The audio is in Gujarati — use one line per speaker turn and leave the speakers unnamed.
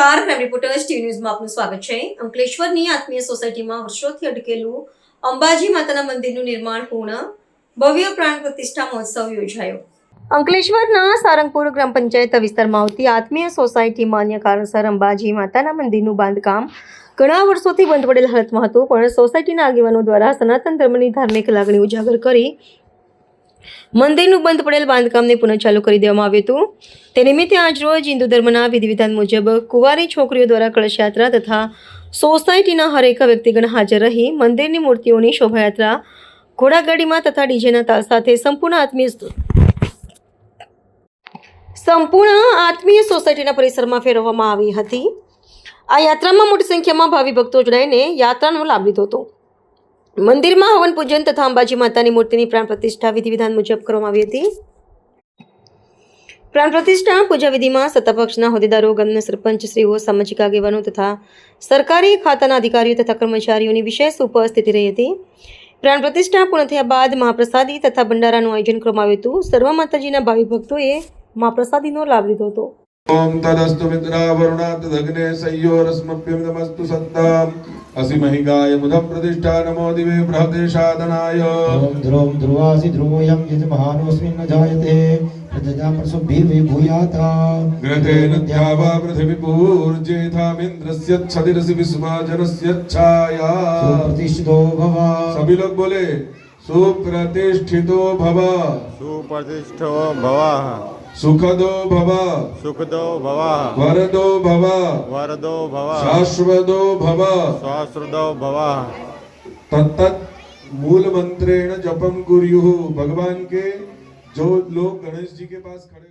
નમસ્કાર, ક્રાઇમ રિપોર્ટર્સ ટીવી ન્યૂઝમાં આપનું સ્વાગત છે। અંકલેશ્વરની આત્મીય સોસાયટીમાં વર્ષોથી અટકેલું અંબાજી માતાના મંદિરનું નિર્માણ પૂર્ણ, ભવ્ય પ્રાણ પ્રતિષ્ઠા મહોત્સવ યોજાયો। અંકલેશ્વરના સારંગપુર ગ્રામ પંચાયત વિસ્તારમાં આવતી આત્મીય સોસાયટીમાં અન્ય કારણસર અંબાજી માતાના મંદિરનું બાંધકામ ઘણા વર્ષોથી બંધ પડેલ હાલતમાં હતું, પણ સોસાયટીના આગેવાનો દ્વારા સનાતન ધર્મની ધાર્મિક લાગણી ઉજાગર કરી મંદિરનું બંધ પડેલ બાંધકામને પુનઃ ચાલુ કરી દેવામાં આવ્યું હતું। તે નિમિત્તે આજરોજ હિન્દુ ધર્મના વિધિ વિધાન મુજબ કુંવારી છોકરીઓ દ્વારા કળશયાત્રા તથા સોસાયટીના હરેક વ્યક્તિગણ હાજર રહી મંદિરની મૂર્તિઓની શોભાયાત્રા ઘોડાગાડીમાં તથા ડીજેના તાલ સાથે સંપૂર્ણ આત્મીય સોસાયટીના પરિસરમાં ફેરવવામાં આવી હતી। આ યાત્રામાં મોટી સંખ્યામાં ભાવિ ભક્તો જોડાઈને યાત્રાનો લાભ લીધો હતો। મંદિરમાં હવન પૂજન તથા અંબાજી માતાની મૂર્તિની પ્રાણ પ્રતિષ્ઠા વિધિ વિધાન મુજબ કરવામાં આવી હતી। પ્રાણ પ્રતિષ્ઠા પૂજા વિધિમાં સત્તાપક્ષના હોદ્દેદારો, ગામના સરપંચશ્રીઓ, સામાજિક આગેવાનો તથા સરકારી ખાતાના અધિકારીઓ તથા કર્મચારીઓની વિશેષ ઉપસ્થિતિ રહી હતી। પ્રાણ પ્રતિષ્ઠા પૂર્ણ થયા બાદ મહાપ્રસાદી તથા ભંડારાનું આયોજન કરવામાં આવ્યું હતું। સર્વ માતાજીના ભાવિ ભક્તોએ મહાપ્રસાદીનો લાભ લીધો હતો।
ओम तदस्तु मित्रा वरुणा तदग्ने संयोरस्मभ्यं नमस्तु सत्ताम असिमहिगाय बुधं प्रतिष्ठा नमो दिवे बृहते साधनाय
ओम ध्रुवं ध्रुवासि ध्रुवोऽयं यजमानोऽस्मिन् न जायते प्रजया प्रसुभिर्विभूयाता
ग्रतेन ध्यावा पृथिवी पूर्जेथामिन्द्रस्य छदिरसि विश्वाजनस्य छाया
सुप्रतिष्ठितो भव।
सभी लोग बोले सुप्रतिष्ठितो भव,
सुप्रतिष्ठो भव,
सुखदो भव,
सुखदो भव,
वरदो भव,
वरदो भव,
शाश्वतो भव।
शाश्वतो भव।
तत्त मूल मंत्रेण जपम कुर्युः। भगवान के जो लोग गणेश जी के पास खड़े